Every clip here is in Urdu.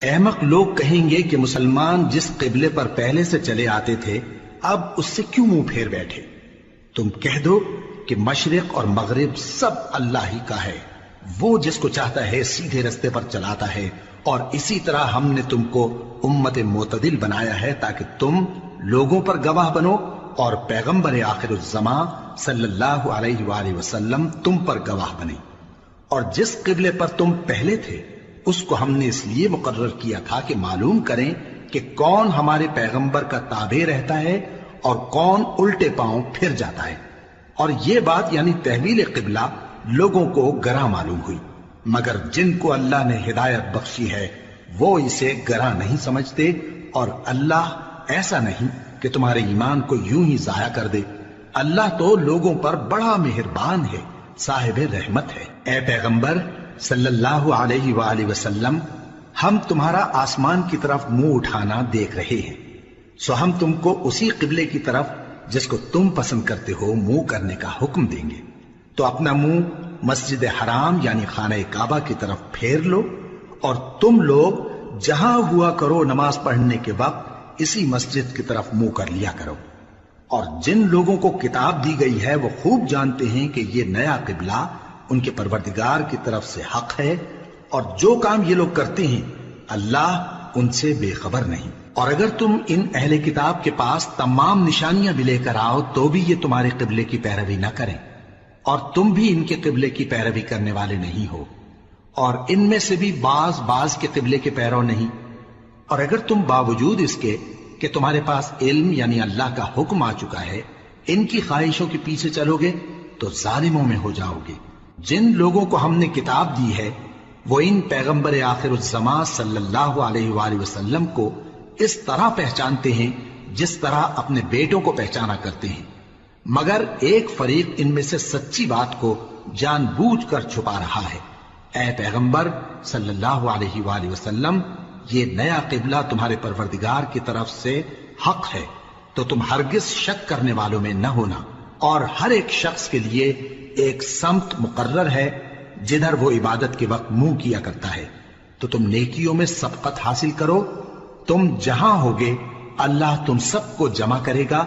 احمق لوگ کہیں گے کہ مسلمان جس قبلے پر پہلے سے چلے آتے تھے اب اس سے کیوں منہ پھیر بیٹھے؟ تم کہہ دو کہ مشرق اور مغرب سب اللہ ہی کا ہے، وہ جس کو چاہتا ہے سیدھے رستے پر چلاتا ہے، اور اسی طرح ہم نے تم کو امت معتدل بنایا ہے تاکہ تم لوگوں پر گواہ بنو اور پیغمبر آخر الزماں صلی اللہ علیہ وآلہ وسلم تم پر گواہ بنے۔ اور جس قبلے پر تم پہلے تھے اس کو ہم نے اس لیے مقرر کیا تھا کہ معلوم کریں کہ کون ہمارے پیغمبر کا تابع رہتا ہے اور کون الٹے پاؤں پھر جاتا ہے۔ اور یہ بات یعنی تحویل قبلہ لوگوں کو گراں معلوم ہوئی، مگر جن کو اللہ نے ہدایت بخشی ہے وہ اسے گراں نہیں سمجھتے، اور اللہ ایسا نہیں کہ تمہارے ایمان کو یوں ہی ضائع کر دے۔ اللہ تو لوگوں پر بڑا مہربان ہے، صاحب رحمت ہے۔ اے پیغمبر صلی اللہ علیہ وآلہ وسلم، ہم تمہارا آسمان کی طرف منہ اٹھانا دیکھ رہے ہیں، سو ہم تم کو اسی قبلے کی طرف جس کو تم پسند کرتے ہو منہ کرنے کا حکم دیں گے۔ تو اپنا منہ مسجد حرام یعنی خانہ کعبہ کی طرف پھیر لو، اور تم لوگ جہاں ہوا کرو نماز پڑھنے کے وقت اسی مسجد کی طرف منہ کر لیا کرو۔ اور جن لوگوں کو کتاب دی گئی ہے وہ خوب جانتے ہیں کہ یہ نیا قبلہ ان کے پروردگار کی طرف سے حق ہے، اور جو کام یہ لوگ کرتے ہیں اللہ ان سے بے خبر نہیں۔ اور اگر تم ان اہل کتاب کے پاس تمام نشانیاں بھی لے کر آؤ تو بھی یہ تمہارے قبلے کی پیروی نہ کریں، اور تم بھی ان کے قبلے کی پیروی کرنے والے نہیں ہو، اور ان میں سے بھی بعض کے قبلے کے پیرو نہیں۔ اور اگر تم باوجود اس کے کہ تمہارے پاس علم یعنی اللہ کا حکم آ چکا ہے ان کی خواہشوں کے پیچھے چلو گے تو ظالموں میں ہو جاؤ گے۔ جن لوگوں کو ہم نے کتاب دی ہے وہ ان پیغمبر آخر الزماں صلی اللہ علیہ وآلہ وسلم کو اس طرح پہچانتے ہیں جس طرح اپنے بیٹوں کو پہچانا کرتے ہیں، مگر ایک فریق ان میں سے سچی بات کو جان بوجھ کر چھپا رہا ہے۔ اے پیغمبر صلی اللہ علیہ وآلہ وسلم، یہ نیا قبلہ تمہارے پروردگار کی طرف سے حق ہے، تو تم ہرگز شک کرنے والوں میں نہ ہونا، اور ہر ایک شخص کے لیے ایک سمت مقرر ہے جدھر وہ عبادت کے وقت منہ کیا کرتا ہے، تو تم نیکیوں میں سبقت حاصل کرو۔ تم جہاں ہوگے اللہ تم سب کو جمع کرے گا،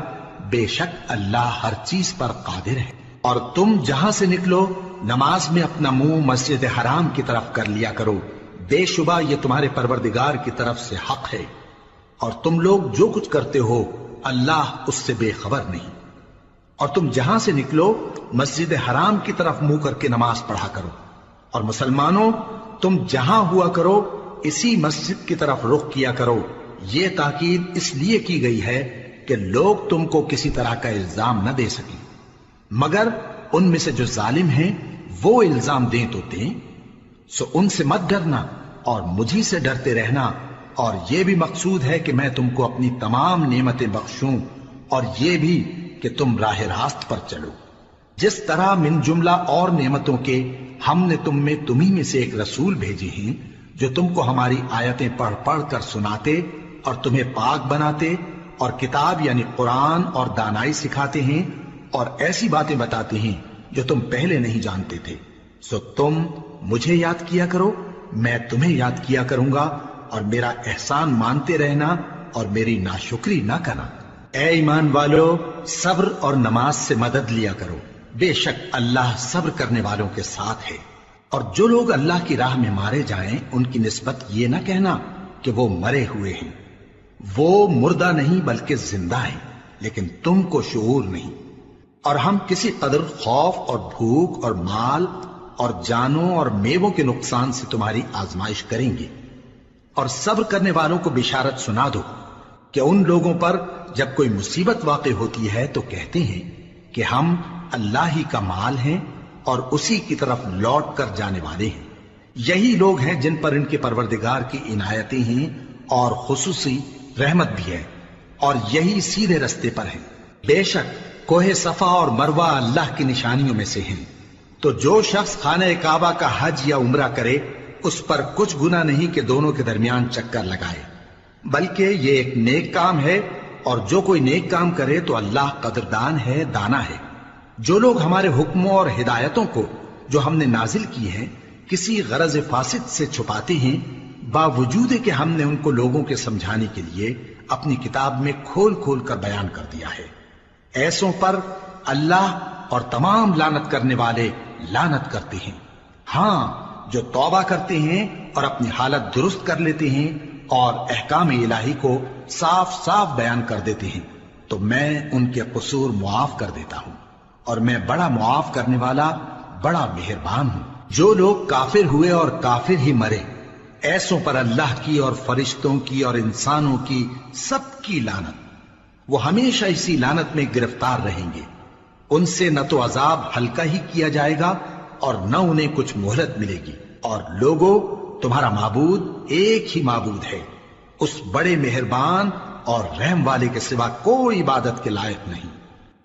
بے شک اللہ ہر چیز پر قادر ہے۔ اور تم جہاں سے نکلو نماز میں اپنا منہ مسجد حرام کی طرف کر لیا کرو، بے شبہ یہ تمہارے پروردگار کی طرف سے حق ہے، اور تم لوگ جو کچھ کرتے ہو اللہ اس سے بے خبر نہیں۔ اور تم جہاں سے نکلو مسجد حرام کی طرف منہ کر کے نماز پڑھا کرو، اور مسلمانوں تم جہاں ہوا کرو اسی مسجد کی طرف رخ کیا کرو۔ یہ تاکید اس لیے کی گئی ہے کہ لوگ تم کو کسی طرح کا الزام نہ دے سکیں، مگر ان میں سے جو ظالم ہیں وہ الزام دیں تو دیں، سو ان سے مت ڈرنا اور مجھی سے ڈرتے رہنا، اور یہ بھی مقصود ہے کہ میں تم کو اپنی تمام نعمتیں بخشوں، اور یہ بھی کہ تم راہ راست پر چلو۔ جس طرح من جملہ اور نعمتوں کے ہم نے تمہیں میں سے ایک رسول بھیجے ہیں جو تم کو ہماری آیتیں پڑھ پڑھ کر سناتے اور تمہیں پاک بناتے، اور کتاب یعنی قرآن اور دانائی سکھاتے ہیں، اور ایسی باتیں بتاتے ہیں جو تم پہلے نہیں جانتے تھے، سو تم مجھے یاد کیا کرو، میں تمہیں یاد کیا کروں گا، اور میرا احسان مانتے رہنا اور میری ناشکری نہ کرنا۔ اے ایمان والو، صبر اور نماز سے مدد لیا کرو، بے شک اللہ صبر کرنے والوں کے ساتھ ہے۔ اور جو لوگ اللہ کی راہ میں مارے جائیں ان کی نسبت یہ نہ کہنا کہ وہ مرے ہوئے ہیں، وہ مردہ نہیں بلکہ زندہ ہیں، لیکن تم کو شعور نہیں۔ اور ہم کسی قدر خوف اور بھوک اور مال اور جانوں اور میووں کے نقصان سے تمہاری آزمائش کریں گے، اور صبر کرنے والوں کو بشارت سنا دو کہ ان لوگوں پر جب کوئی مصیبت واقع ہوتی ہے تو کہتے ہیں کہ ہم اللہ ہی کا مال ہیں اور اسی کی طرف لوٹ کر جانے والے ہیں۔ یہی لوگ ہیں جن پر ان کے پروردگار کی عنایتیں ہیں اور خصوصی رحمت بھی ہے، اور یہی سیدھے رستے پر ہیں۔ بے شک کوہ صفا اور مروہ اللہ کی نشانیوں میں سے ہیں، تو جو شخص خانہ کعبہ کا حج یا عمرہ کرے اس پر کچھ گناہ نہیں کہ دونوں کے درمیان چکر لگائے، بلکہ یہ ایک نیک کام ہے، اور جو کوئی نیک کام کرے تو اللہ قدردان ہے، دانا ہے۔ جو لوگ ہمارے حکموں اور ہدایتوں کو جو ہم نے نازل کی ہیں کسی غرض فاسد سے چھپاتے ہیں، باوجود کہ ہم نے ان کو لوگوں کے سمجھانے کے لیے اپنی کتاب میں کھول کھول کر بیان کر دیا ہے۔ ایسوں پر اللہ اور تمام لعنت کرنے والے لعنت کرتے ہیں۔ ہاں، جو توبہ کرتے ہیں اور اپنی حالت درست کر لیتے ہیں اور احکام الہی کو صاف صاف بیان کر دیتے ہیں تو میں ان کے قصور معاف کر دیتا ہوں، اور میں بڑا معاف کرنے والا بڑا مہربان ہوں۔ جو لوگ کافر ہوئے اور کافر ہی مرے، ایسوں پر اللہ کی اور فرشتوں کی اور انسانوں کی سب کی لعنت، وہ ہمیشہ اسی لعنت میں گرفتار رہیں گے۔ ان سے نہ تو عذاب ہلکا ہی کیا جائے گا اور نہ انہیں کچھ مہلت ملے گی۔ اور لوگوں، تمہارا معبود ایک ہی معبود ہے، اس بڑے مہربان اور رحم والے کے سوا کوئی عبادت کے لائق نہیں۔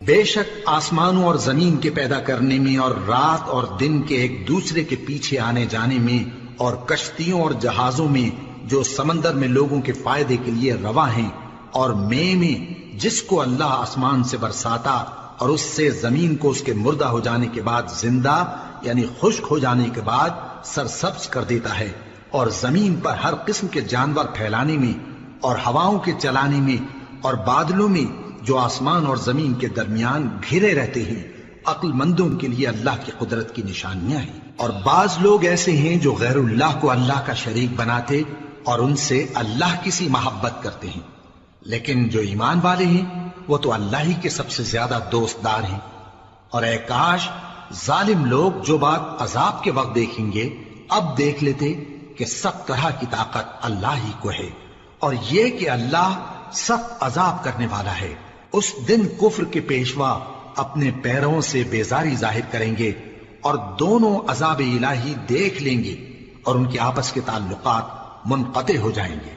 بے شک آسمانوں اور زمین کے پیدا کرنے میں اور رات اور دن کے ایک دوسرے کے پیچھے آنے جانے میں اور کشتیوں اور جہازوں میں جو سمندر میں لوگوں کے فائدے کے لیے رواں ہیں، اور میں جس کو اللہ آسمان سے برساتا اور اس سے زمین کو اس کے مردہ ہو جانے کے بعد زندہ یعنی خشک ہو جانے کے بعد سرسبز کر دیتا ہے، اور زمین پر ہر قسم کے جانور پھیلانے میں اور ہواؤں کے چلانے میں اور بادلوں میں جو آسمان اور زمین کے درمیان گھرے رہتے ہیں، عقل مندوں کے لیے اللہ کی قدرت کی نشانیاں ہیں۔ اور بعض لوگ ایسے ہیں جو غیر اللہ کو اللہ کا شریک بناتے اور ان سے اللہ کی سی محبت کرتے ہیں، لیکن جو ایمان والے ہیں وہ تو اللہ ہی کے سب سے زیادہ دوست دار ہیں۔ اور اے کاش ظالم لوگ جو بات عذاب کے وقت دیکھیں گے اب دیکھ لیتے کہ سب طرح کی طاقت اللہ ہی کو ہے، اور یہ کہ اللہ سخت عذاب کرنے والا ہے۔ اس دن کفر کے پیشوا اپنے پیروں سے بیزاری ظاہر کریں گے اور دونوں عذاب الہی دیکھ لیں گے اور ان کے آپس کے تعلقات منقطع ہو جائیں گے۔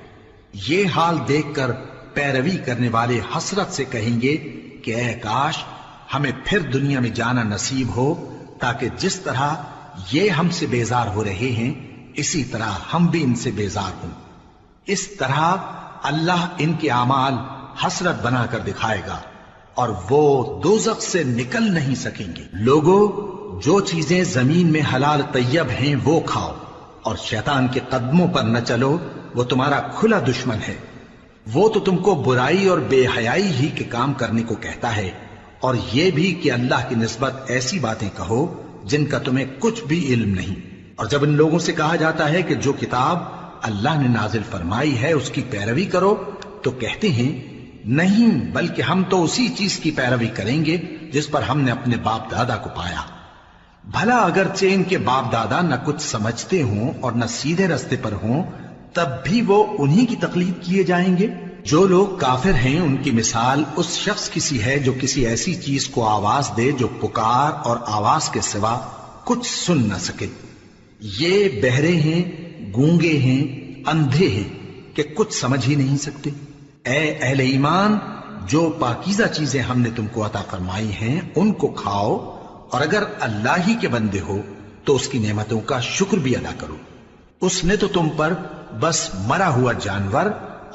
یہ حال دیکھ کر پیروی کرنے والے حسرت سے کہیں گے کہ اے کاش ہمیں پھر دنیا میں جانا نصیب ہو، تاکہ جس طرح یہ ہم سے بیزار ہو رہے ہیں اسی طرح ہم بھی ان سے بیزار ہوں۔ اس طرح اللہ ان کے اعمال حسرت بنا کر دکھائے گا اور وہ دوزخ سے نکل نہیں سکیں گے۔ لوگوں، جو چیزیں زمین میں حلال طیب ہیں وہ کھاؤ، اور شیطان کے قدموں پر نہ چلو، وہ تمہارا کھلا دشمن ہے۔ وہ تو تم کو برائی اور بے حیائی ہی کے کام کرنے کو کہتا ہے، اور یہ بھی کہ اللہ کی نسبت ایسی باتیں کہو جن کا تمہیں کچھ بھی علم نہیں۔ اور جب ان لوگوں سے کہا جاتا ہے کہ جو کتاب اللہ نے نازل فرمائی ہے اس کی پیروی کرو، تو کہتے ہیں نہیں، بلکہ ہم تو اسی چیز کی پیروی کریں گے جس پر ہم نے اپنے باپ دادا کو پایا۔ بھلا اگرچہ ان کے باپ دادا نہ کچھ سمجھتے ہوں اور نہ سیدھے رستے پر ہوں، تب بھی وہ انہی کی تقلید کیے جائیں گے۔ جو لوگ کافر ہیں ان کی مثال اس شخص کی سی ہے جو کسی ایسی چیز کو آواز دے جو پکار اور آواز کے سوا کچھ سن نہ سکے۔ یہ بہرے ہیں، گونگے ہیں، اندھے ہیں کہ کچھ سمجھ ہی نہیں سکتے۔ اے اہل ایمان، جو پاکیزہ چیزیں ہم نے تم کو عطا فرمائی ہیں ان کو کھاؤ، اور اگر اللہ ہی کے بندے ہو تو اس کی نعمتوں کا شکر بھی ادا کرو۔ اس نے تو تم پر بس مرا ہوا جانور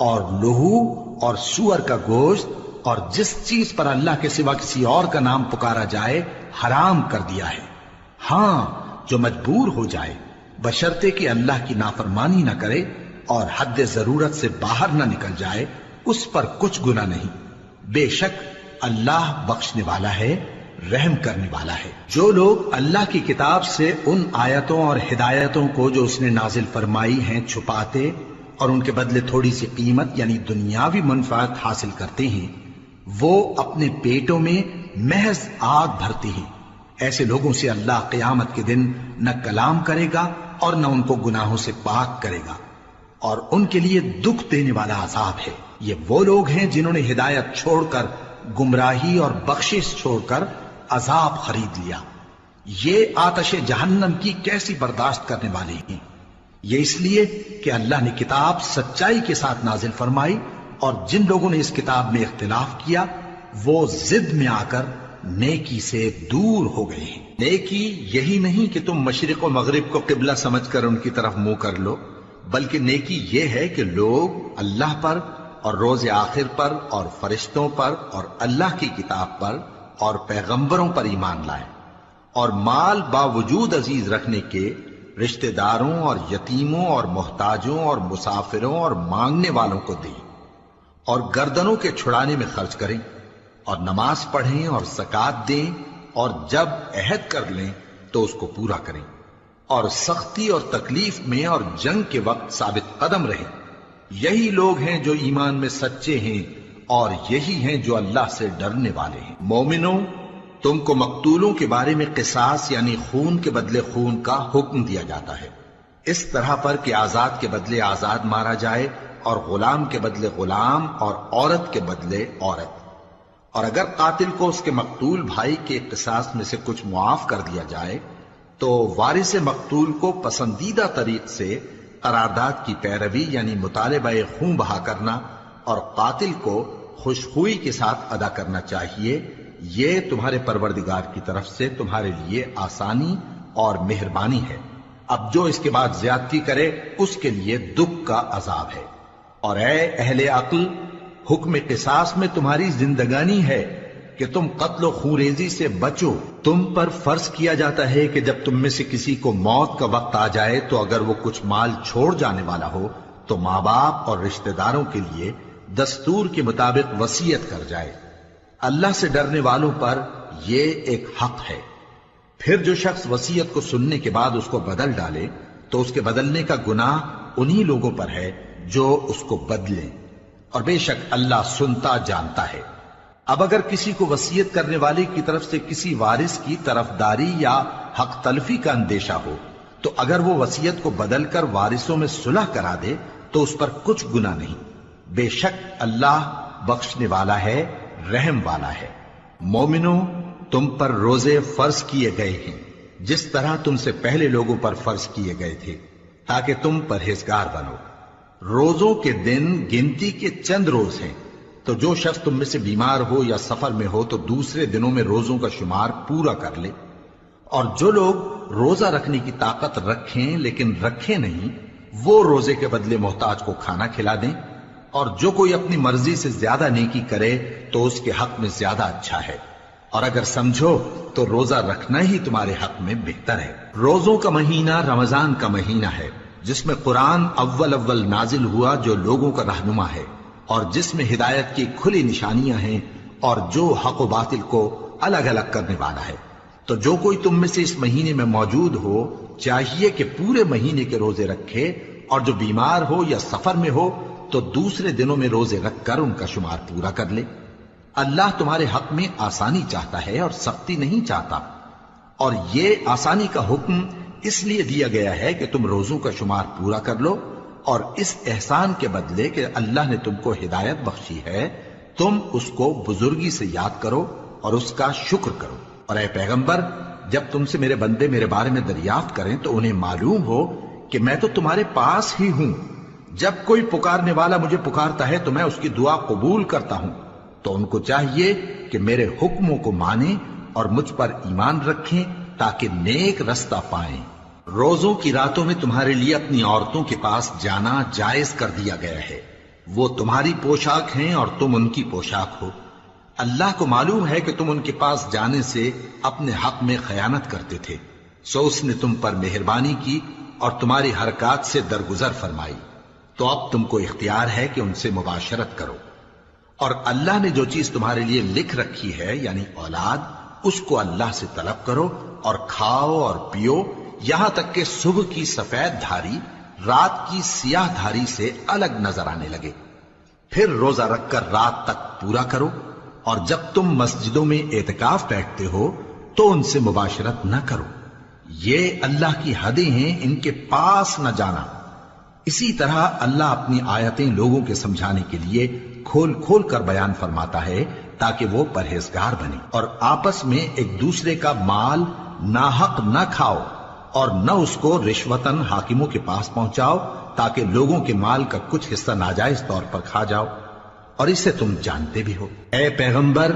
اور لہو اور سور کا گوشت اور جس چیز پر اللہ کے سوا کسی اور کا نام پکارا جائے حرام کر دیا ہے۔ ہاں، جو مجبور ہو جائے بشرطے کہ اللہ کی نافرمانی نہ کرے اور حد ضرورت سے باہر نہ نکل جائے، اس پر کچھ گناہ نہیں۔ بے شک اللہ بخشنے والا ہے، رحم کرنے والا ہے۔ جو لوگ اللہ کی کتاب سے ان آیتوں اور ہدایتوں کو جو اس نے نازل فرمائی ہیں چھپاتے اور ان کے بدلے تھوڑی سی قیمت یعنی دنیاوی منفعت حاصل کرتے ہیں، وہ اپنے پیٹوں میں محض آگ بھرتے ہیں۔ ایسے لوگوں سے اللہ قیامت کے دن نہ کلام کرے گا اور نہ ان کو گناہوں سے پاک کرے گا، اور ان کے لیے دکھ دینے والا عذاب ہے۔ یہ وہ لوگ ہیں جنہوں نے ہدایت چھوڑ کر گمراہی اور بخشش چھوڑ کر عذاب خرید لیا۔ یہ آتش جہنم کی کیسی برداشت کرنے والے ہیں۔ یہ اس لیے کہ اللہ نے کتاب سچائی کے ساتھ نازل فرمائی، اور جن لوگوں نے اس کتاب میں اختلاف کیا وہ ضد میں آ کر نیکی سے دور ہو گئے ہیں۔ نیکی یہی نہیں کہ تم مشرق و مغرب کو قبلہ سمجھ کر ان کی طرف منہ کر لو، بلکہ نیکی یہ ہے کہ لوگ اللہ پر اور روز آخر پر اور فرشتوں پر اور اللہ کی کتاب پر اور پیغمبروں پر ایمان لائیں، اور مال باوجود عزیز رکھنے کے رشتہ داروں اور یتیموں اور محتاجوں اور مسافروں اور مانگنے والوں کو دیں، اور گردنوں کے چھڑانے میں خرچ کریں، اور نماز پڑھیں اور زکوٰۃ دیں، اور جب عہد کر لیں تو اس کو پورا کریں، اور سختی اور تکلیف میں اور جنگ کے وقت ثابت قدم رہیں۔ یہی لوگ ہیں جو ایمان میں سچے ہیں، اور یہی ہیں جو اللہ سے ڈرنے والے ہیں۔ مومنوں، تم کو مقتولوں کے بارے میں قصاص یعنی خون کے بدلے خون کا حکم دیا جاتا ہے، اس طرح پر کہ آزاد کے بدلے آزاد مارا جائے، اور غلام کے بدلے غلام، اور عورت کے بدلے عورت۔ اور اگر قاتل کو اس کے مقتول بھائی کے قصاص میں سے کچھ معاف کر دیا جائے تو وارث مقتول کو پسندیدہ طریق سے قرارداد کی پیروی یعنی مطالبہ خون بہا کرنا اور قاتل کو خوشخوئی کے ساتھ ادا کرنا چاہیے۔ یہ تمہارے پروردگار کی طرف سے تمہارے لیے آسانی اور مہربانی ہے۔ اب جو اس کے بعد زیادتی کرے اس کے لیے دکھ کا عذاب ہے۔ اور اے اہل عقل، حکم قصاص میں تمہاری زندگانی ہے کہ تم قتل و خونریزی سے بچو۔ تم پر فرض کیا جاتا ہے کہ جب تم میں سے کسی کو موت کا وقت آ جائے تو اگر وہ کچھ مال چھوڑ جانے والا ہو تو ماں باپ اور رشتہ داروں کے لیے دستور کے مطابق وصیت کر جائے۔ اللہ سے ڈرنے والوں پر یہ ایک حق ہے۔ پھر جو شخص وصیت کو سننے کے بعد اس کو بدل ڈالے تو اس کے بدلنے کا گناہ انہی لوگوں پر ہے جو اس کو بدلیں، اور بے شک اللہ سنتا جانتا ہے۔ اب اگر کسی کو وصیت کرنے والے کی طرف سے کسی وارث کی طرفداری یا حق تلفی کا اندیشہ ہو تو اگر وہ وصیت کو بدل کر وارثوں میں صلح کرا دے تو اس پر کچھ گناہ نہیں، بے شک اللہ بخشنے والا ہے، رحم والا ہے۔ مومنوں، تم پر روزے فرض کیے گئے ہیں جس طرح تم سے پہلے لوگوں پر فرض کیے گئے تھے تاکہ تم پرہیزگار بنو۔ روزوں کے دن گنتی کے چند روز ہیں، تو جو شخص تم میں سے بیمار ہو یا سفر میں ہو تو دوسرے دنوں میں روزوں کا شمار پورا کر لے۔ اور جو لوگ روزہ رکھنے کی طاقت رکھیں لیکن رکھیں نہیں، وہ روزے کے بدلے محتاج کو کھانا کھلا دیں۔ اور جو کوئی اپنی مرضی سے زیادہ نیکی کرے تو اس کے حق میں زیادہ اچھا ہے، اور اگر سمجھو تو روزہ رکھنا ہی تمہارے حق میں بہتر ہے۔ روزوں کا مہینہ رمضان کا مہینہ ہے جس میں قرآن اول نازل ہوا، جو لوگوں کا رہنما ہے اور جس میں ہدایت کی کھلی نشانیاں ہیں اور جو حق و باطل کو الگ الگ کرنے والا ہے۔ تو جو کوئی تم میں سے اس مہینے میں موجود ہو چاہیے کہ پورے مہینے کے روزے رکھے، اور جو بیمار ہو یا سفر میں ہو تو دوسرے دنوں میں روزے رکھ کر ان کا شمار پورا کر لے۔ اللہ تمہارے حق میں آسانی چاہتا ہے اور سختی نہیں چاہتا، اور یہ آسانی کا حکم اس لیے دیا گیا ہے کہ تم روزوں کا شمار پورا کر لو، اور اس احسان کے بدلے کہ اللہ نے تم کو ہدایت بخشی ہے تم اس کو بزرگی سے یاد کرو اور اس کا شکر کرو۔ اور اے پیغمبر، جب تم سے میرے بندے میرے بارے میں دریافت کریں تو انہیں معلوم ہو کہ میں تو تمہارے پاس ہی ہوں۔ جب کوئی پکارنے والا مجھے پکارتا ہے تو میں اس کی دعا قبول کرتا ہوں، تو ان کو چاہیے کہ میرے حکموں کو مانیں اور مجھ پر ایمان رکھیں تاکہ نیک رستہ پائیں۔ روزوں کی راتوں میں تمہارے لیے اپنی عورتوں کے پاس جانا جائز کر دیا گیا ہے، وہ تمہاری پوشاک ہیں اور تم ان کی پوشاک ہو۔ اللہ کو معلوم ہے کہ تم ان کے پاس جانے سے اپنے حق میں خیانت کرتے تھے، سو اس نے تم پر مہربانی کی اور تمہاری حرکات سے درگزر فرمائی، تو اب تم کو اختیار ہے کہ ان سے مباشرت کرو۔ اور اللہ نے جو چیز تمہارے لیے لکھ رکھی ہے یعنی اولاد، اس کو اللہ سے طلب کرو اور کھاؤ اور پیو یہاں تک کہ صبح کی سفید دھاری رات کی سیاہ دھاری سے الگ نظر آنے لگے، پھر روزہ رکھ کر رات تک پورا کرو۔ اور جب تم مسجدوں میں اعتکاف بیٹھتے ہو تو ان سے مباشرت نہ کرو، یہ اللہ کی حدیں ہیں، ان کے پاس نہ جانا۔ اسی طرح اللہ اپنی آیتیں لوگوں کے سمجھانے کے لیے کھول کھول کر بیان فرماتا ہے تاکہ وہ پرہیزگار بنے۔ اور آپس میں ایک دوسرے کا مال ناحق نہ کھاؤ اور نہ اس کو رشوتاً حاکموں کے پاس پہنچاؤ تاکہ لوگوں کے مال کا کچھ حصہ ناجائز طور پر کھا جاؤ، اور اسے تم جانتے بھی ہو۔ اے پیغمبر،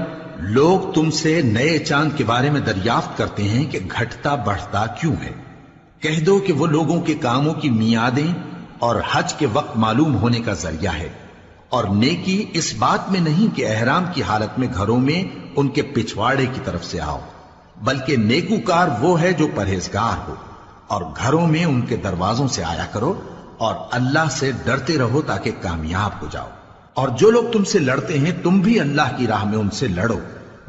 لوگ تم سے نئے چاند کے بارے میں دریافت کرتے ہیں کہ گھٹتا بڑھتا کیوں ہے۔ کہہ دو کہ وہ لوگوں کے کاموں کی میعادیں اور حج کے وقت معلوم ہونے کا ذریعہ ہے، اور نیکی اس بات میں نہیں کہ احرام کی حالت میں گھروں میں ان کے پچھواڑے کی طرف سے آؤ، بلکہ نیکوکار وہ ہے جو پرہیزگار ہو۔ اور گھروں میں ان کے دروازوں سے آیا کرو اور اللہ سے ڈرتے رہو تاکہ کامیاب ہو جاؤ۔ اور جو لوگ تم سے لڑتے ہیں تم بھی اللہ کی راہ میں ان سے لڑو،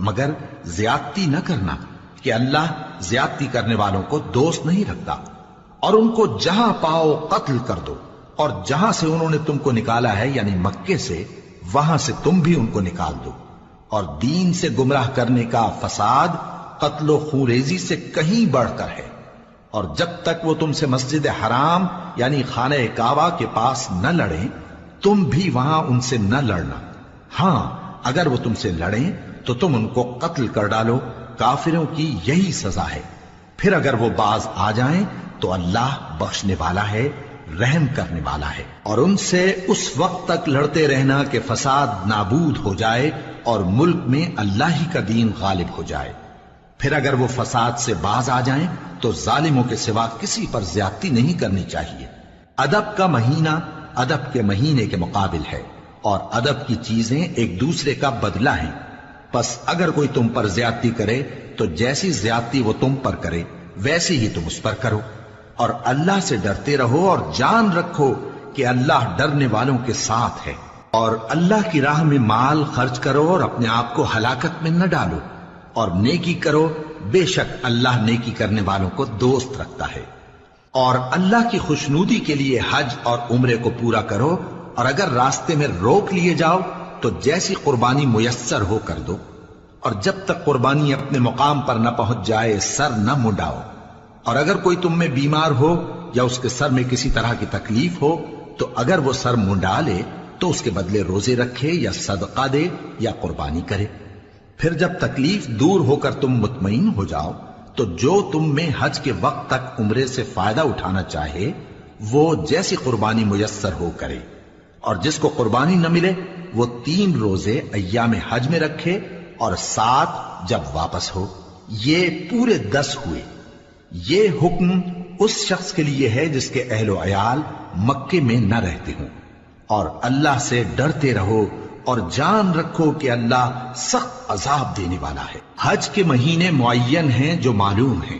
مگر زیادتی نہ کرنا کہ اللہ زیادتی کرنے والوں کو دوست نہیں رکھتا۔ اور ان کو جہاں پاؤ قتل کر دو، اور جہاں سے انہوں نے تم کو نکالا ہے یعنی مکے سے، وہاں سے تم بھی ان کو نکال دو۔ اور دین سے گمراہ کرنے کا فساد قتل و خونریزی سے کہیں بڑھ کر ہے۔ اور جب تک وہ تم سے مسجد حرام یعنی خانہ کعبہ کے پاس نہ لڑیں تم بھی وہاں ان سے نہ لڑنا۔ ہاں اگر وہ تم سے لڑیں تو تم ان کو قتل کر ڈالو، کافروں کی یہی سزا ہے۔ پھر اگر وہ باز آ جائیں تو اللہ بخشنے والا ہے، رحم کرنے والا ہے۔ اور ان سے اس وقت تک لڑتے رہنا کہ فساد نابود ہو جائے اور ملک میں اللہ ہی کا دین غالب ہو جائے۔ پھر اگر وہ فساد سے باز آ جائیں تو ظالموں کے سوا کسی پر زیادتی نہیں کرنی چاہیے۔ ادب کا مہینہ ادب کے مہینے کے مقابل ہے، اور ادب کی چیزیں ایک دوسرے کا بدلہ ہیں۔ پس اگر کوئی تم پر زیادتی کرے تو جیسی زیادتی وہ تم پر کرے ویسی ہی تم اس پر کرو، اور اللہ سے ڈرتے رہو اور جان رکھو کہ اللہ ڈرنے والوں کے ساتھ ہے۔ اور اللہ کی راہ میں مال خرچ کرو اور اپنے آپ کو ہلاکت میں نہ ڈالو، اور نیکی کرو، بے شک اللہ نیکی کرنے والوں کو دوست رکھتا ہے۔ اور اللہ کی خوشنودی کے لیے حج اور عمرے کو پورا کرو، اور اگر راستے میں روک لیے جاؤ تو جیسی قربانی میسر ہو کر دو، اور جب تک قربانی اپنے مقام پر نہ پہنچ جائے سر نہ منڈاؤ۔ اور اگر کوئی تم میں بیمار ہو یا اس کے سر میں کسی طرح کی تکلیف ہو تو اگر وہ سر منڈا لے تو اس کے بدلے روزے رکھے یا صدقہ دے یا قربانی کرے۔ پھر جب تکلیف دور ہو کر تم مطمئن ہو جاؤ تو جو تم میں حج کے وقت تک عمرے سے فائدہ اٹھانا چاہے وہ جیسی قربانی میسر ہو کرے، اور جس کو قربانی نہ ملے وہ 3 روزے ایام حج میں رکھے اور 7 جب واپس ہو، یہ پورے 10 ہوئے۔ یہ حکم اس شخص کے لیے ہے جس کے اہل و عیال مکے میں نہ رہتے ہوں۔ اور اللہ سے ڈرتے رہو اور جان رکھو کہ اللہ سخت عذاب دینے والا ہے۔ حج کے مہینے معین ہیں جو معلوم ہیں،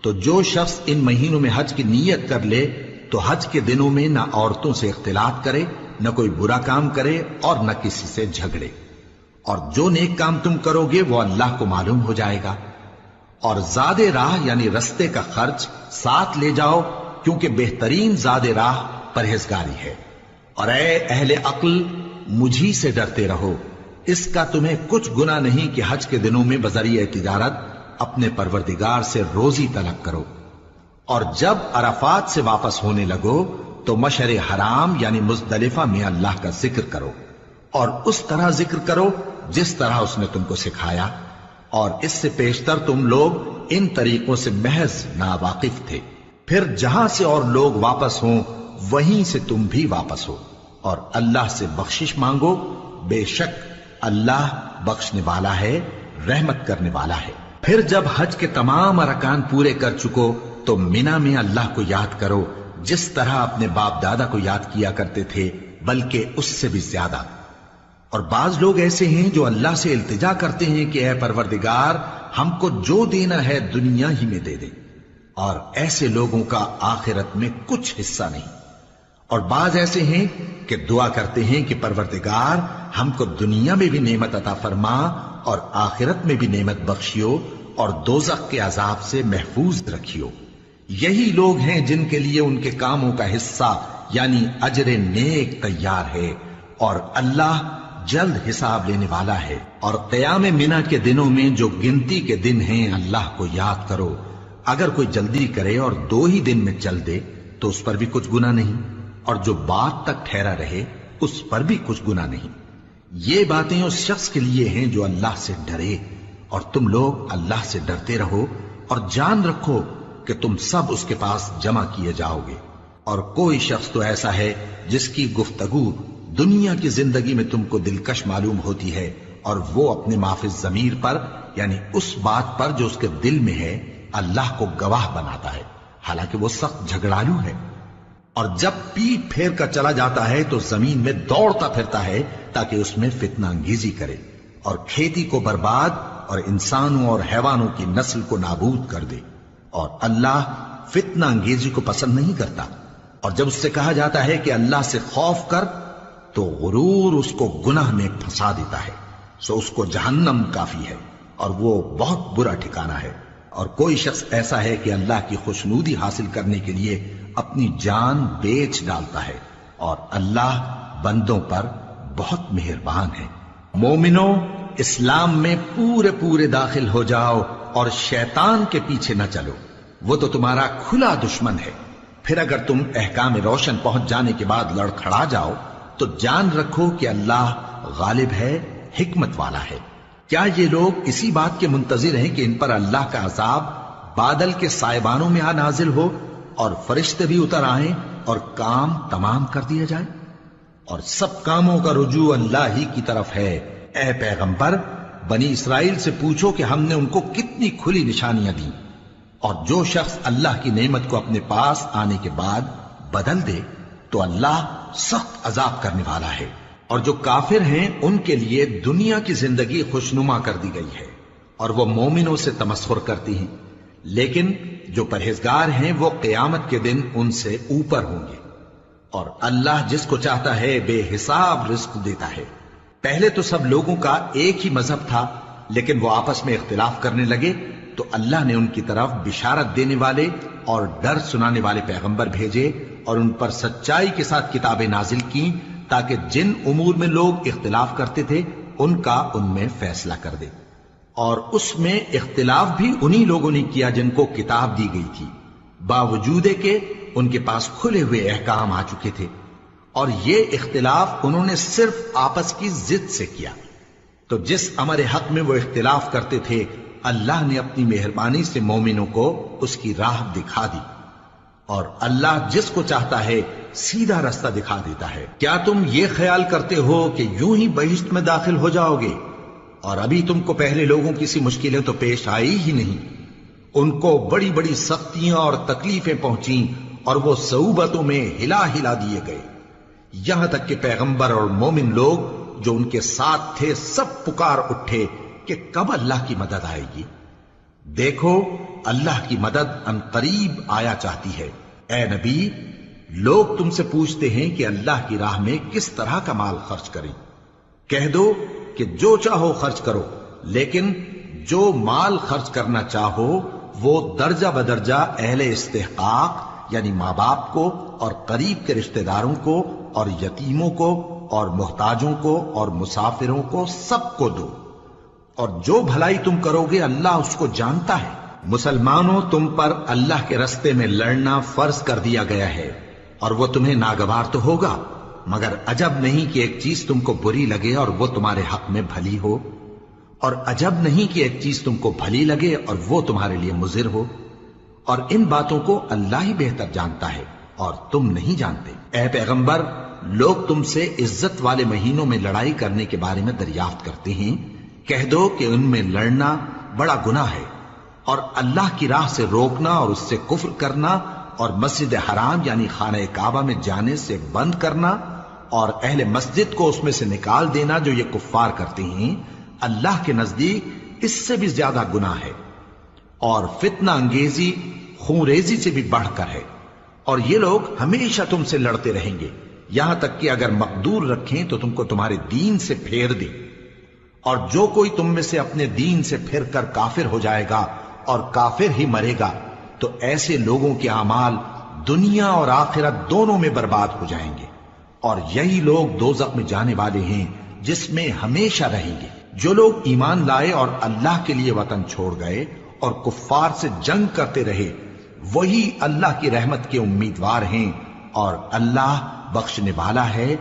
تو جو شخص ان مہینوں میں حج کی نیت کر لے تو حج کے دنوں میں نہ عورتوں سے اختلاط کرے، نہ کوئی برا کام کرے اور نہ کسی سے جھگڑے۔ اور جو نیک کام تم کرو گے وہ اللہ کو معلوم ہو جائے گا۔ اور زاد راہ یعنی رستے کا خرچ ساتھ لے جاؤ، کیونکہ بہترین زاد راہ پرہیزگاری ہے۔ اور اے اہل عقل مجھی سے ڈرتے رہو، اس کا تمہیں کچھ گناہ نہیں کہ حج کے دنوں میں بذریعہ تجارت اپنے پروردگار سے روزی طلب کرو۔ اور جب عرفات سے واپس ہونے لگو تو مشعر حرام یعنی مزدلفہ میں اللہ کا ذکر کرو، اور اس طرح ذکر کرو جس طرح اس نے تم کو سکھایا، اور اس سے پیشتر تم لوگ ان طریقوں سے محض ناواقف تھے۔ پھر جہاں سے اور لوگ واپس ہوں وہیں سے تم بھی واپس ہو، اور اللہ سے بخشش مانگو، بے شک اللہ بخشنے والا ہے، رحمت کرنے والا ہے۔ پھر جب حج کے تمام ارکان پورے کر چکو تو مینا میں اللہ کو یاد کرو جس طرح اپنے باپ دادا کو یاد کیا کرتے تھے، بلکہ اس سے بھی زیادہ۔ اور بعض لوگ ایسے ہیں جو اللہ سے التجا کرتے ہیں کہ اے پروردگار ہم کو جو دینا ہے دنیا ہی میں دے دے، اور ایسے لوگوں کا آخرت میں کچھ حصہ نہیں۔ اور بعض ایسے ہیں کہ دعا کرتے ہیں کہ پروردگار ہم کو دنیا میں بھی نعمت عطا فرما اور آخرت میں بھی نعمت بخشیو اور دوزخ کے عذاب سے محفوظ رکھیو۔ یہی لوگ ہیں جن کے لیے ان کے کاموں کا حصہ یعنی اجر نیک تیار ہے، اور اللہ جلد حساب لینے والا ہے۔ اور قیام منا کے دنوں میں جو گنتی کے دن ہیں اللہ کو یاد کرو، اگر کوئی جلدی کرے اور 2 ہی دن میں چل دے تو اس پر بھی کچھ گناہ نہیں، اور جو بات تک ٹھہرا رہے اس پر بھی کچھ گناہ نہیں۔ یہ باتیں اس شخص کے لیے ہیں جو اللہ سے ڈرے، اور تم لوگ اللہ سے ڈرتے رہو اور جان رکھو کہ تم سب اس کے پاس جمع کیے جاؤ گے۔ اور کوئی شخص تو ایسا ہے جس کی گفتگو دنیا کی زندگی میں تم کو دلکش معلوم ہوتی ہے، اور وہ اپنے معافی ضمیر پر یعنی اس بات پر جو اس کے دل میں ہے اللہ کو گواہ بناتا ہے، حالانکہ وہ سخت جھگڑالو ہے۔ اور جب پیٹ پھیر کر چلا جاتا ہے تو زمین میں دوڑتا پھرتا ہے تاکہ اس میں فتنہ انگیزی کرے اور کھیتی کو برباد اور انسانوں اور حیوانوں کی نسل کو نابود کر دے۔ اور اللہ فتنہ انگیزی کو پسند نہیں کرتا، اور جب اس سے کہا جاتا ہے کہ اللہ سے خوف کر تو غرور اس کو گناہ میں پھنسا دیتا ہے، سو اس کو جہنم کافی ہے اور وہ بہت برا ٹھکانہ ہے۔ اور کوئی شخص ایسا ہے کہ اللہ کی خوشنودی حاصل کرنے کے لیے اپنی جان بیچ ڈالتا ہے، اور اللہ بندوں پر بہت مہربان ہے۔ مومنوں، اسلام میں پورے داخل ہو جاؤ اور شیطان کے پیچھے نہ چلو، وہ تو تمہارا کھلا دشمن ہے۔ پھر اگر تم احکام روشن پہنچ جانے کے بعد لڑکھڑا جاؤ تو جان رکھو کہ اللہ غالب ہے، حکمت والا ہے۔ کیا یہ لوگ اسی بات کے منتظر ہیں کہ ان پر اللہ کا عذاب بادل کے سائبانوں میں نازل ہو اور فرشتے بھی اتر آئیں اور کام تمام کر دیا جائے؟ اور سب کاموں کا رجوع اللہ ہی کی طرف ہے۔ اے پیغمبر، بنی اسرائیل سے پوچھو کہ ہم نے ان کو کتنی کھلی نشانیاں دیں، اور جو شخص اللہ کی نعمت کو اپنے پاس آنے کے بعد بدل دے تو اللہ سخت عذاب کرنے والا ہے۔ اور جو کافر ہیں ان کے لیے دنیا کی زندگی خوشنما کر دی گئی ہے اور وہ مومنوں سے تمسخر کرتی ہیں، لیکن جو پرہیزگار ہیں وہ قیامت کے دن ان سے اوپر ہوں گے۔ اور اللہ جس کو چاہتا ہے بے حساب رزق دیتا ہے۔ پہلے تو سب لوگوں کا ایک ہی مذہب تھا، لیکن وہ آپس میں اختلاف کرنے لگے تو اللہ نے ان کی طرف بشارت دینے والے اور ڈر سنانے والے پیغمبر بھیجے اور ان پر سچائی کے ساتھ کتابیں نازل کی تاکہ جن امور میں لوگ اختلاف کرتے تھے ان کا ان میں فیصلہ کر دے۔ اور اس میں اختلاف بھی انہی لوگوں نے کیا جن کو کتاب دی گئی تھی، باوجود کہ ان کے پاس کھلے ہوئے احکام آ چکے تھے، اور یہ اختلاف انہوں نے صرف آپس کی ضد سے کیا۔ تو جس امر حق میں وہ اختلاف کرتے تھے اللہ نے اپنی مہربانی سے مومنوں کو اس کی راہ دکھا دی، اور اللہ جس کو چاہتا ہے سیدھا رستہ دکھا دیتا ہے۔ کیا تم یہ خیال کرتے ہو کہ یوں ہی بہشت میں داخل ہو جاؤ گے، اور ابھی تم کو پہلے لوگوں کی سی مشکلیں تو پیش آئی ہی نہیں؟ ان کو بڑی بڑی سختیاں اور تکلیفیں پہنچیں اور وہ صعوبتوں میں ہلا دیے گئے، یہاں تک کہ پیغمبر اور مومن لوگ جو ان کے ساتھ تھے سب پکار اٹھے کہ کب اللہ کی مدد آئے گی۔ دیکھو اللہ کی مدد ان قریب آیا چاہتی ہے۔ اے نبی، لوگ تم سے پوچھتے ہیں کہ اللہ کی راہ میں کس طرح کا مال خرچ کریں۔ کہہ دو کہ جو چاہو خرچ کرو، لیکن جو مال خرچ کرنا چاہو وہ درجہ بدرجہ اہل استحقاق یعنی ماں باپ کو اور قریب کے رشتہ داروں کو اور یتیموں کو اور محتاجوں کو اور مسافروں کو سب کو دو، اور جو بھلائی تم کرو گے اللہ اس کو جانتا ہے۔ مسلمانوں، تم پر اللہ کے رستے میں لڑنا فرض کر دیا گیا ہے، اور وہ تمہیں ناگوار تو ہوگا، مگر عجب نہیں کہ ایک چیز تم کو بری لگے اور وہ تمہارے حق میں بھلی ہو، اور عجب نہیں کہ ایک چیز تم کو بھلی لگے اور وہ تمہارے لیے مضر ہو، اور ان باتوں کو اللہ ہی بہتر جانتا ہے اور تم نہیں جانتے۔ اے پیغمبر، لوگ تم سے عزت والے مہینوں میں لڑائی کرنے کے بارے میں دریافت کرتے ہیں، کہہ دو کہ ان میں لڑنا بڑا گناہ ہے، اور اللہ کی راہ سے روکنا اور اس سے کفر کرنا اور مسجد حرام یعنی خانہ کعبہ میں جانے سے بند کرنا اور اہل مسجد کو اس میں سے نکال دینا جو یہ کفار کرتے ہیں، اللہ کے نزدیک اس سے بھی زیادہ گناہ ہے، اور فتنہ انگیزی خونریزی سے بھی بڑھ کر ہے۔ اور یہ لوگ ہمیشہ تم سے لڑتے رہیں گے، یہاں تک کہ اگر مقدور رکھیں تو تم کو تمہارے دین سے پھیر دیں، اور جو کوئی تم میں سے اپنے دین سے پھر کر کافر ہو جائے گا اور کافر ہی مرے گا تو ایسے لوگوں کے اعمال دنیا اور آخرت دونوں میں برباد ہو جائیں گے، اور یہی لوگ دوزخ میں جانے والے ہیں جس میں ہمیشہ رہیں گے۔ جو لوگ ایمان لائے اور اللہ کے لیے وطن چھوڑ گئے اور کفار سے جنگ کرتے رہے وہی اللہ کی رحمت کے امیدوار ہیں، اور اللہ بخشنے والا ہے،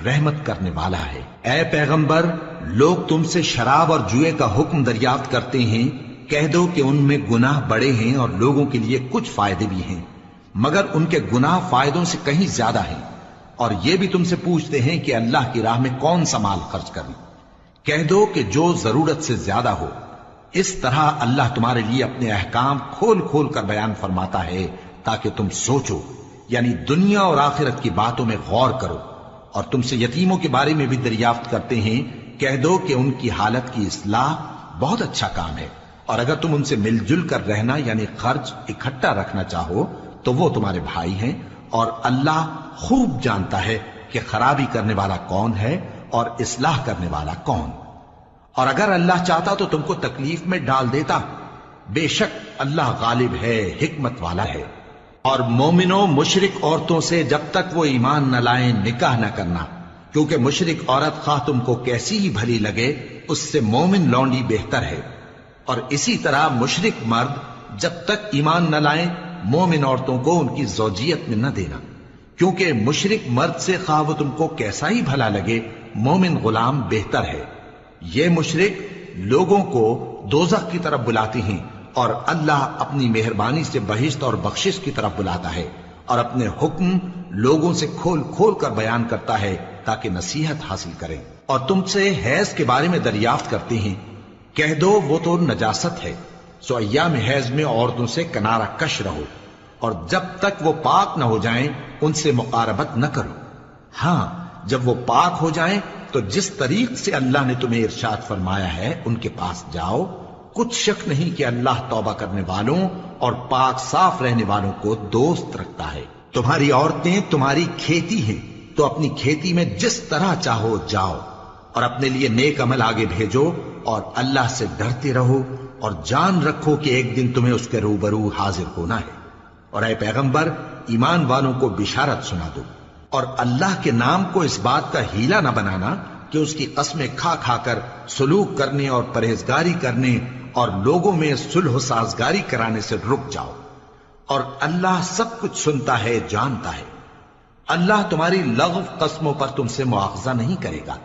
رحمت کرنے والا ہے۔ اے پیغمبر، لوگ تم سے شراب اور جوئے کا حکم دریافت کرتے ہیں، کہہ دو کہ ان میں گناہ بڑے ہیں اور لوگوں کے لیے کچھ فائدے بھی ہیں، مگر ان کے گناہ فائدوں سے کہیں زیادہ ہیں۔ اور یہ بھی تم سے پوچھتے ہیں کہ اللہ کی راہ میں کون سا مال خرچ کریں، کہہ دو کہ جو ضرورت سے زیادہ ہو۔ اس طرح اللہ تمہارے لیے اپنے احکام کھول کھول کر بیان فرماتا ہے تاکہ تم سوچو، یعنی دنیا اور آخرت کی باتوں میں غور کرو۔ اور تم سے یتیموں کے بارے میں بھی دریافت کرتے ہیں، کہہ دو کہ ان کی حالت کی اصلاح بہت اچھا کام ہے، اور اگر تم ان سے مل جل کر رہنا یعنی خرچ اکٹھا رکھنا چاہو تو وہ تمہارے بھائی ہیں، اور اللہ خوب جانتا ہے کہ خرابی کرنے والا کون ہے اور اصلاح کرنے والا کون۔ اور اگر اللہ چاہتا تو تم کو تکلیف میں ڈال دیتا، بے شک اللہ غالب ہے، حکمت والا ہے۔ اور مومنوں مشرک عورتوں سے جب تک وہ ایمان نہ لائیں نکاح نہ کرنا، کیونکہ مشرک عورت خواہ تم کو کیسی ہی بھلی لگے اس سے مومن لونڈی بہتر ہے۔ اور اسی طرح مشرک مرد جب تک ایمان نہ لائیں مومن عورتوں کو ان کی زوجیت میں نہ دینا، کیونکہ مشرک مرد سے خواہ وہ تم کو کیسا ہی بھلا لگے مومن غلام بہتر ہے۔ یہ مشرک لوگوں کو دوزخ کی طرف بلاتے ہیں، اور اللہ اپنی مہربانی سے بہشت اور بخشش کی طرف بلاتا ہے، اور اپنے حکم لوگوں سے کھول کھول کر بیان کرتا ہے تاکہ نصیحت حاصل کریں۔ اور تم سے حیض کے بارے میں دریافت کرتے ہیں، کہہ دو وہ تو نجاست ہے، سو ایام حیض میں عورتوں سے کنارہ کش رہو، اور جب تک وہ پاک نہ ہو جائیں ان سے مقاربت نہ کرو۔ ہاں جب وہ پاک ہو جائیں تو جس طریق سے اللہ نے تمہیں ارشاد فرمایا ہے ان کے پاس جاؤ، کچھ شک نہیں کہ اللہ توبہ کرنے والوں اور پاک صاف رہنے والوں کو دوست رکھتا ہے۔ تمہاری عورتیں تمہاری کھیتی ہیں، تو اپنی کھیتی میں جس طرح چاہو جاؤ، اور اپنے لیے نیک عمل آگے بھیجو، اور اللہ سے ڈرتے رہو، اور جان رکھو کہ ایک دن تمہیں اس کے روبرو حاضر ہونا ہے۔ اور اے پیغمبر ایمان والوں کو بشارت سنا دو، اور اللہ کے نام کو اس بات کا ہیلا نہ بنانا کہ اس کی قسمیں کھا کھا کر سلوک کرنے اور پرہیزگاری کرنے اور لوگوں میں صلح و سازگاری کرانے سے رک جاؤ، اور اللہ سب کچھ سنتا ہے، جانتا ہے۔ اللہ تمہاری لغو قسموں پر تم سے مواخذہ نہیں کرے گا،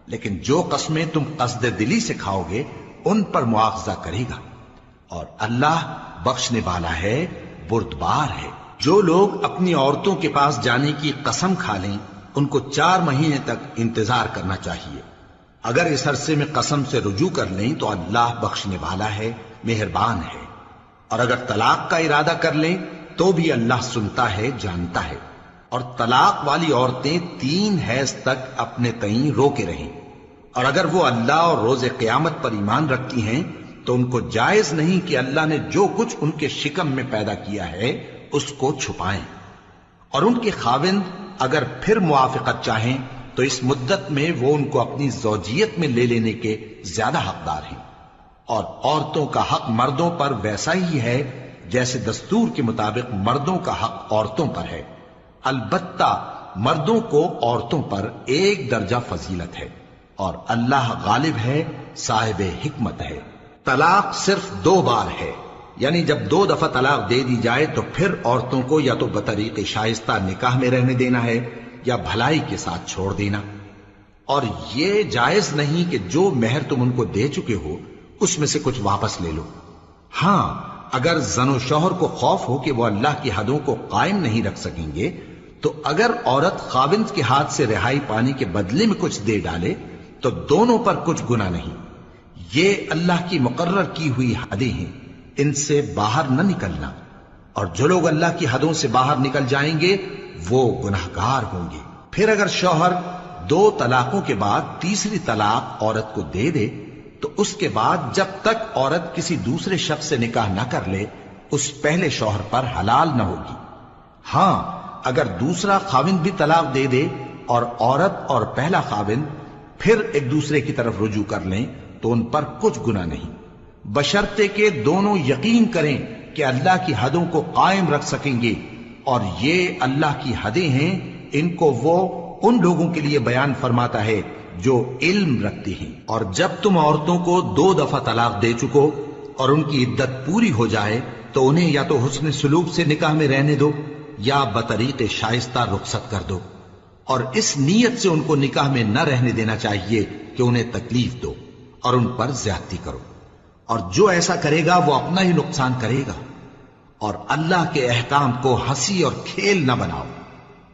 لیکن جو قسمیں تم قصد دلی سے کھاؤ گے ان پر مواخذہ کرے گا، اور اللہ بخشنے والا ہے، بردبار ہے۔ جو لوگ اپنی عورتوں کے پاس جانے کی قسم کھا لیں ان کو 4 مہینے تک انتظار کرنا چاہیے۔ اگر اس عرصے میں قسم سے رجوع کر لیں تو اللہ بخشنے والا ہے، مہربان ہے۔ اور اگر طلاق کا ارادہ کر لیں تو بھی اللہ سنتا ہے، جانتا ہے۔ اور طلاق والی عورتیں 3 حیض تک اپنے تئیں روکے رہیں، اور اگر وہ اللہ اور روز قیامت پر ایمان رکھتی ہیں تو ان کو جائز نہیں کہ اللہ نے جو کچھ ان کے شکم میں پیدا کیا ہے اس کو چھپائیں۔ اور ان کے خاوند اگر پھر موافقت چاہیں تو اس مدت میں وہ ان کو اپنی زوجیت میں لے لینے کے زیادہ حقدار ہیں۔ اور عورتوں کا حق مردوں پر ویسا ہی ہے جیسے دستور کے مطابق مردوں کا حق عورتوں پر ہے، البتہ مردوں کو عورتوں پر 1 درجہ فضیلت ہے، اور اللہ غالب ہے، صاحب حکمت ہے۔ طلاق صرف 2 بار ہے، یعنی جب 2 دفعہ طلاق دے دی جائے تو پھر عورتوں کو یا تو بطریق شائستہ نکاح میں رہنے دینا ہے یا بھلائی کے ساتھ چھوڑ دینا۔ اور یہ جائز نہیں کہ جو مہر تم ان کو دے چکے ہو اس میں سے کچھ واپس لے لو۔ ہاں اگر زن و شوہر کو خوف ہو کہ وہ اللہ کی حدوں کو قائم نہیں رکھ سکیں گے تو اگر عورت خاوند کے ہاتھ سے رہائی پانے کے بدلے میں کچھ دے ڈالے تو دونوں پر کچھ گناہ نہیں۔ یہ اللہ کی مقرر کی ہوئی حدیں ہیں، ان سے باہر نہ نکلنا، اور جو لوگ اللہ کی حدوں سے باہر نکل جائیں گے وہ گناہگار ہوں گے۔ پھر اگر شوہر 2 طلاقوں کے بعد تیسری طلاق عورت کو دے دے تو اس کے بعد جب تک عورت کسی دوسرے شخص سے نکاح نہ کر لے اس پہلے شوہر پر حلال نہ ہوگی۔ ہاں اگر دوسرا خاوند بھی طلاق دے دے اور عورت اور پہلا خاوند پھر ایک دوسرے کی طرف رجوع کر لیں تو ان پر کچھ گناہ نہیں، بشرطے کہ دونوں یقین کریں کہ اللہ کی حدوں کو قائم رکھ سکیں گے، اور یہ اللہ کی حدیں ہیں، ان کو وہ ان لوگوں کے لیے بیان فرماتا ہے جو علم رکھتے ہیں۔ اور جب تم عورتوں کو 2 دفعہ طلاق دے چکو اور ان کی عدت پوری ہو جائے تو انہیں یا تو حسن سلوک سے نکاح میں رہنے دو یا بطریق شائستہ رخصت کر دو، اور اس نیت سے ان کو نکاح میں نہ رہنے دینا چاہیے کہ انہیں تکلیف دو اور ان پر زیادتی کرو، اور جو ایسا کرے گا وہ اپنا ہی نقصان کرے گا۔ اور اللہ کے احکام کو ہنسی اور کھیل نہ بناؤ،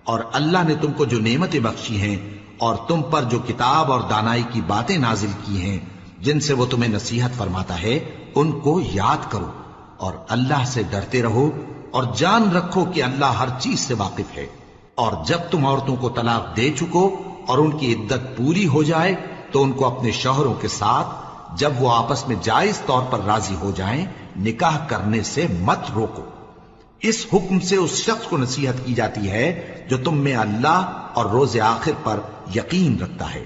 اور اللہ نے تم کو جو نعمتیں بخشی ہیں اور تم پر جو کتاب اور دانائی کی باتیں نازل کی ہیں جن سے وہ تمہیں نصیحت فرماتا ہے ان کو یاد کرو، اور اللہ سے ڈرتے رہو، اور جان رکھو کہ اللہ ہر چیز سے واقف ہے۔ اور جب تم عورتوں کو طلاق دے چکو اور ان کی عدت پوری ہو جائے تو ان کو اپنے شوہروں کے ساتھ جب وہ آپس میں جائز طور پر راضی ہو جائیں نکاح کرنے سے مت روکو۔ اس حکم سے اس شخص کو نصیحت کی جاتی ہے جو تم میں اللہ اور روز آخر پر یقین رکھتا ہے۔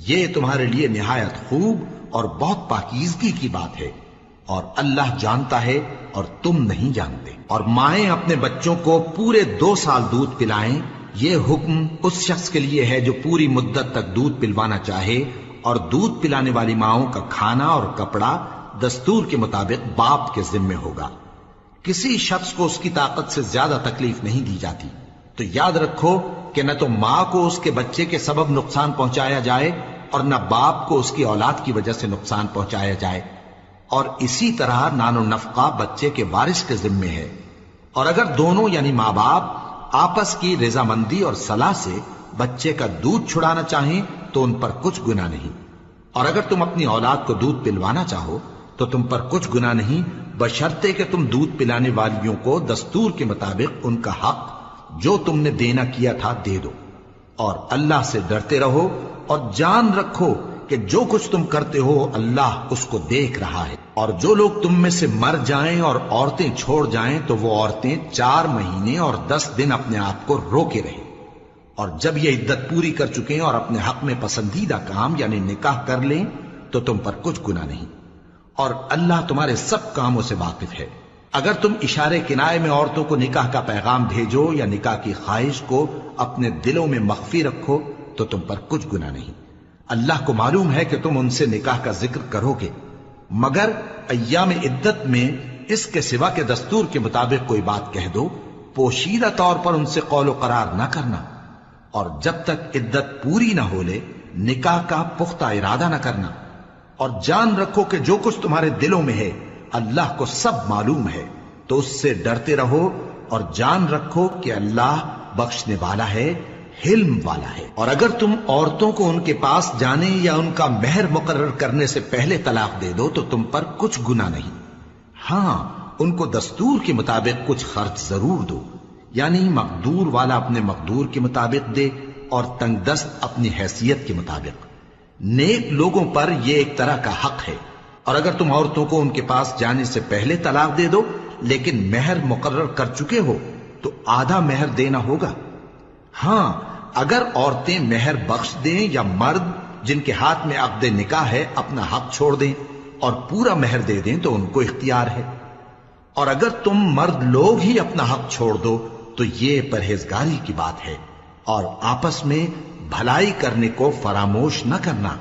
یہ تمہارے لیے نہایت خوب اور بہت پاکیزگی کی بات ہے، اور اللہ جانتا ہے اور تم نہیں جانتے۔ اور مائیں اپنے بچوں کو پورے 2 سال دودھ پلائیں، یہ حکم اس شخص کے لیے ہے جو پوری مدت تک دودھ پلوانا چاہے، اور دودھ پلانے والی ماؤں کا کھانا اور کپڑا دستور کے مطابق باپ کے ذمے ہوگا۔ کسی شخص کو اس کی طاقت سے زیادہ تکلیف نہیں دی جاتی، تو یاد رکھو کہ نہ تو ماں کو اس کے بچے کے سبب نقصان پہنچایا جائے اور نہ باپ کو اس کی اولاد کی وجہ سے نقصان پہنچایا جائے، اور اسی طرح نان و نفقہ بچے کے وارث کے ذمے ہے۔ اور اگر دونوں یعنی ماں باپ آپس کی رضامندی اور صلاح سے بچے کا دودھ چھڑانا چاہیں تو ان پر کچھ گناہ نہیں، اور اگر تم اپنی اولاد کو دودھ پلوانا چاہو تو تم پر کچھ گناہ نہیں، بشرطے کہ تم دودھ پلانے والیوں کو دستور کے مطابق ان کا حق جو تم نے دینا کیا تھا دے دو۔ اور اللہ سے ڈرتے رہو اور جان رکھو کہ جو کچھ تم کرتے ہو اللہ اس کو دیکھ رہا ہے۔ اور جو لوگ تم میں سے مر جائیں اور عورتیں چھوڑ جائیں تو وہ عورتیں 4 مہینے اور 10 دن اپنے آپ کو روکے رہیں، اور جب یہ عدت پوری کر چکیں اور اپنے حق میں پسندیدہ کام یعنی نکاح کر لیں تو تم پر کچھ گناہ نہیں، اور اللہ تمہارے سب کاموں سے واقف ہے۔ اگر تم اشارے کنائے میں عورتوں کو نکاح کا پیغام بھیجو یا نکاح کی خواہش کو اپنے دلوں میں مخفی رکھو تو تم پر کچھ گناہ نہیں۔ اللہ کو معلوم ہے کہ تم ان سے نکاح کا ذکر کرو گے، مگر ایام عدت میں اس کے سوا کے دستور کے مطابق کوئی بات کہہ دو، پوشیدہ طور پر ان سے قول و قرار نہ کرنا، اور جب تک عدت پوری نہ ہو لے نکاح کا پختہ ارادہ نہ کرنا۔ اور جان رکھو کہ جو کچھ تمہارے دلوں میں ہے اللہ کو سب معلوم ہے، تو اس سے ڈرتے رہو اور جان رکھو کہ اللہ بخشنے والا ہے، حلم والا ہے۔ اور اگر تم عورتوں کو ان کے پاس جانے یا ان کا مہر مقرر کرنے سے پہلے طلاق دے دو تو تم پر کچھ گناہ نہیں، ہاں ان کو دستور کے مطابق کچھ خرچ ضرور دو، یعنی مقدور والا اپنے مقدور کے مطابق دے اور تنگ دست اپنی حیثیت کے مطابق۔ نیک لوگوں پر یہ ایک طرح کا حق ہے۔ اور اگر تم عورتوں کو ان کے پاس جانے سے پہلے طلاق دے دو لیکن مہر مقرر کر چکے ہو تو آدھا مہر دینا ہوگا۔ ہاں اگر عورتیں مہر بخش دیں یا مرد جن کے ہاتھ میں عقد نکاح ہے اپنا حق چھوڑ دیں اور پورا مہر دے دیں تو ان کو اختیار ہے۔ اور اگر تم مرد لوگ ہی اپنا حق چھوڑ دو تو یہ پرہیزگاری کی بات ہے، اور آپس میں بھلائی کرنے کو فراموش نہ کرنا۔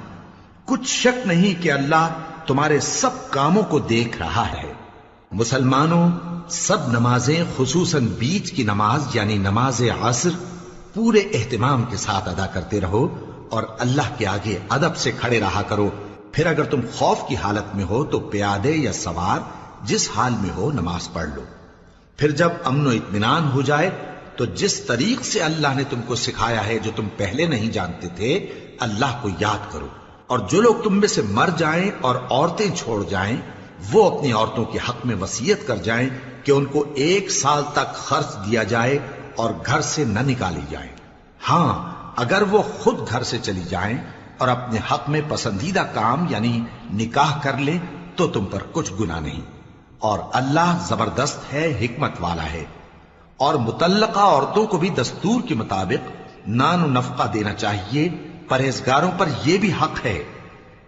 کچھ شک نہیں کہ اللہ تمہارے سب کاموں کو دیکھ رہا ہے۔ مسلمانوں، سب نمازیں خصوصاً بیچ کی نماز یعنی نماز عصر پورے اہتمام کے ساتھ ادا کرتے رہو اور اللہ کے آگے ادب سے کھڑے رہا کرو۔ پھر اگر تم خوف کی حالت میں ہو تو پیادے یا سوار جس حال میں ہو نماز پڑھ لو۔ پھر جب امن و اطمینان ہو جائے تو جس طریق سے اللہ نے تم کو سکھایا ہے جو تم پہلے نہیں جانتے تھے اللہ کو یاد کرو۔ اور جو لوگ تم میں سے مر جائیں اور عورتیں چھوڑ جائیں وہ اپنی عورتوں کے حق میں وصیت کر جائیں کہ ان کو 1 سال تک خرچ دیا جائے اور گھر سے نہ نکالی جائیں۔ ہاں اگر وہ خود گھر سے چلی جائیں اور اپنے حق میں پسندیدہ کام یعنی نکاح کر لیں تو تم پر کچھ گناہ نہیں، اور اللہ زبردست ہے، حکمت والا ہے۔ اور مطلقہ عورتوں کو بھی دستور کے مطابق نان و نفقہ دینا چاہیے، پرہیزگاروں پر یہ بھی حق ہے۔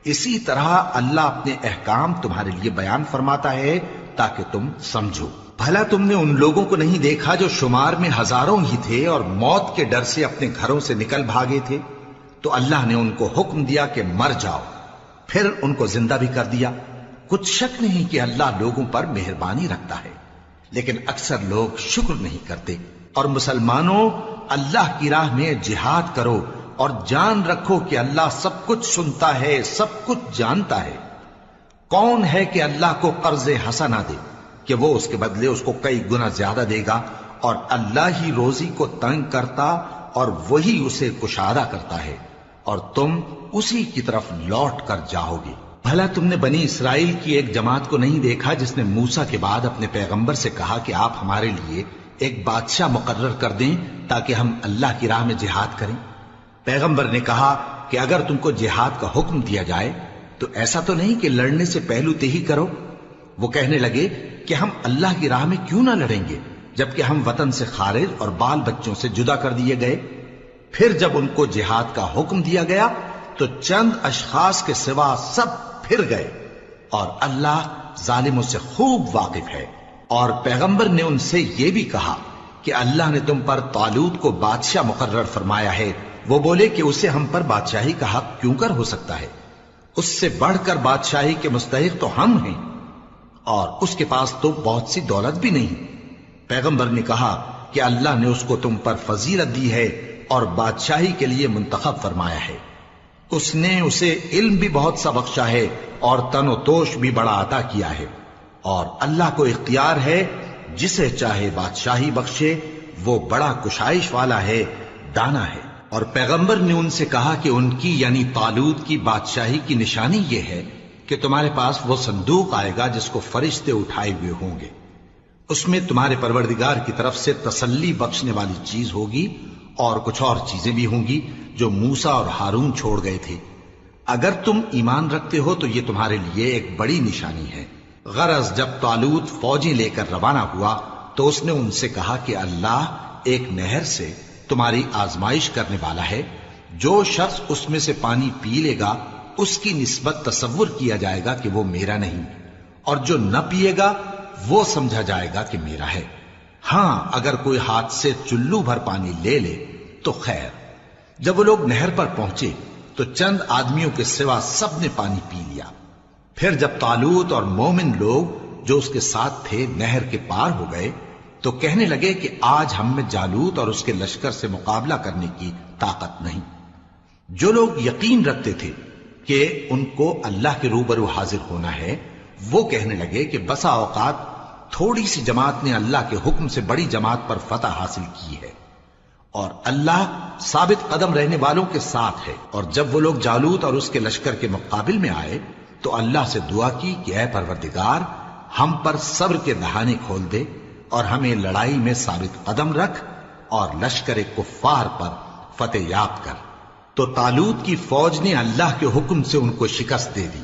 اسی طرح اللہ اپنے احکام تمہارے لیے بیان فرماتا ہے تاکہ تم سمجھو۔ بھلا تم نے ان لوگوں کو نہیں دیکھا جو شمار میں ہزاروں ہی تھے اور موت کے ڈر سے اپنے گھروں سے نکل بھاگے تھے، تو اللہ نے ان کو حکم دیا کہ مر جاؤ، پھر ان کو زندہ بھی کر دیا۔ کچھ شک نہیں کہ اللہ لوگوں پر مہربانی رکھتا ہے، لیکن اکثر لوگ شکر نہیں کرتے۔ اور مسلمانوں، اللہ کی راہ میں جہاد کرو اور جان رکھو کہ اللہ سب کچھ سنتا ہے، سب کچھ جانتا ہے۔ کون ہے کہ اللہ کو قرض حسنہ دے کہ وہ اس کے بدلے اس کو کئی گنا زیادہ دے گا، اور اللہ ہی روزی کو تنگ کرتا اور وہی اسے کشادہ کرتا ہے، اور تم اسی کی طرف لوٹ کر جاؤ گے۔ بھلا تم نے بنی اسرائیل کی ایک جماعت کو نہیں دیکھا جس نے موسیٰ کے بعد اپنے پیغمبر سے کہا کہ آپ ہمارے لیے ایک بادشاہ مقرر کر دیں تاکہ ہم اللہ کی راہ میں جہاد کریں؟ پیغمبر نے کہا کہ اگر تم کو جہاد کا حکم دیا جائے تو ایسا تو نہیں کہ لڑنے سے پہلو تہی کرو؟ وہ کہنے لگے کہ ہم اللہ کی راہ میں کیوں نہ لڑیں گے جبکہ ہم وطن سے خارج اور بال بچوں سے جدا کر دیے گئے۔ پھر جب ان کو جہاد کا حکم دیا گیا تو چند اشخاص کے سوا سب پھر گئے، اور اللہ ظالموں سے خوب واقف ہے۔ اور پیغمبر نے ان سے یہ بھی کہا کہ اللہ نے تم پر طالوت کو بادشاہ مقرر فرمایا ہے۔ وہ بولے کہ اسے ہم پر بادشاہی کا حق کیوں کر ہو سکتا ہے؟ اس سے بڑھ کر بادشاہی کے مستحق تو ہم ہیں، اور اس کے پاس تو بہت سی دولت بھی نہیں۔ پیغمبر نے کہا کہ اللہ نے اس کو تم پر فضیلت دی ہے اور بادشاہی کے لیے منتخب فرمایا ہے۔ اس نے اسے علم بھی بہت سا بخشا ہے اور تن و توش بھی بڑا عطا کیا ہے، اور اللہ کو اختیار ہے جسے چاہے بادشاہی بخشے، وہ بڑا کشائش والا ہے، دانا ہے۔ اور پیغمبر نے ان سے کہا کہ ان کی یعنی طالوت کی بادشاہی کی نشانی یہ ہے کہ تمہارے پاس وہ صندوق آئے گا جس کو فرشتے اٹھائے ہوئے ہوں گے، اس میں تمہارے پروردگار کی طرف سے تسلی بخشنے والی چیز ہوگی اور کچھ اور چیزیں بھی ہوں گی جو موسیٰ اور ہارون چھوڑ گئے تھے۔ اگر تم ایمان رکھتے ہو تو یہ تمہارے لیے ایک بڑی نشانی ہے۔ غرض جب طالوت فوجیں لے کر روانہ ہوا تو اس نے ان سے کہا کہ اللہ ایک نہر سے تمہاری آزمائش کرنے والا ہے، جو شخص اس میں سے پانی پی لے گا اس کی نسبت تصور کیا جائے گا کہ وہ میرا نہیں، اور جو نہ پیے گا وہ سمجھا جائے گا کہ میرا ہے۔ ہاں اگر کوئی ہاتھ سے چلو بھر پانی لے لے تو خیر۔ جب وہ لوگ نہر پر پہنچے تو چند آدمیوں کے سوا سب نے پانی پی لیا۔ پھر جب طالوت اور مومن لوگ جو اس کے ساتھ تھے نہر کے پار ہو گئے تو کہنے لگے کہ آج ہم میں جالوت اور اس کے لشکر سے مقابلہ کرنے کی طاقت نہیں۔ جو لوگ یقین رکھتے تھے کہ ان کو اللہ کے روبرو حاضر ہونا ہے، وہ کہنے لگے کہ بسا اوقات تھوڑی سی جماعت نے اللہ کے حکم سے بڑی جماعت پر فتح حاصل کی ہے، اور اللہ ثابت قدم رہنے والوں کے ساتھ ہے۔ اور جب وہ لوگ جالوت اور اس کے لشکر کے مقابل میں آئے تو اللہ سے دعا کی کہ اے پروردگار، ہم پر صبر کے دہانے کھول دے اور ہمیں لڑائی میں ثابت قدم رکھ اور لشکر کفار پر فتح یاب کر۔ تو طالوت کی فوج نے اللہ کے حکم سے ان کو شکست دے دی،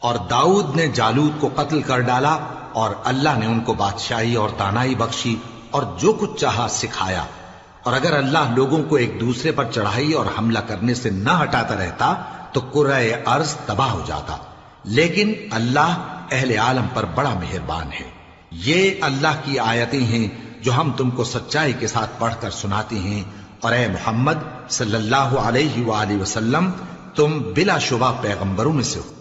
اور داؤد نے جالوت کو قتل کر ڈالا، اور اللہ نے ان کو بادشاہی اور دانائی بخشی اور جو کچھ چاہا سکھایا۔ اور اگر اللہ لوگوں کو ایک دوسرے پر چڑھائی اور حملہ کرنے سے نہ ہٹاتا رہتا تو کرۂ ارض تباہ ہو جاتا، لیکن اللہ اہل عالم پر بڑا مہربان ہے۔ یہ اللہ کی آیتیں ہیں جو ہم تم کو سچائی کے ساتھ پڑھ کر سناتے ہیں، اور اے محمد صلی اللہ علیہ وآلہ وسلم تم بلا شبہ پیغمبروں میں سے ہو۔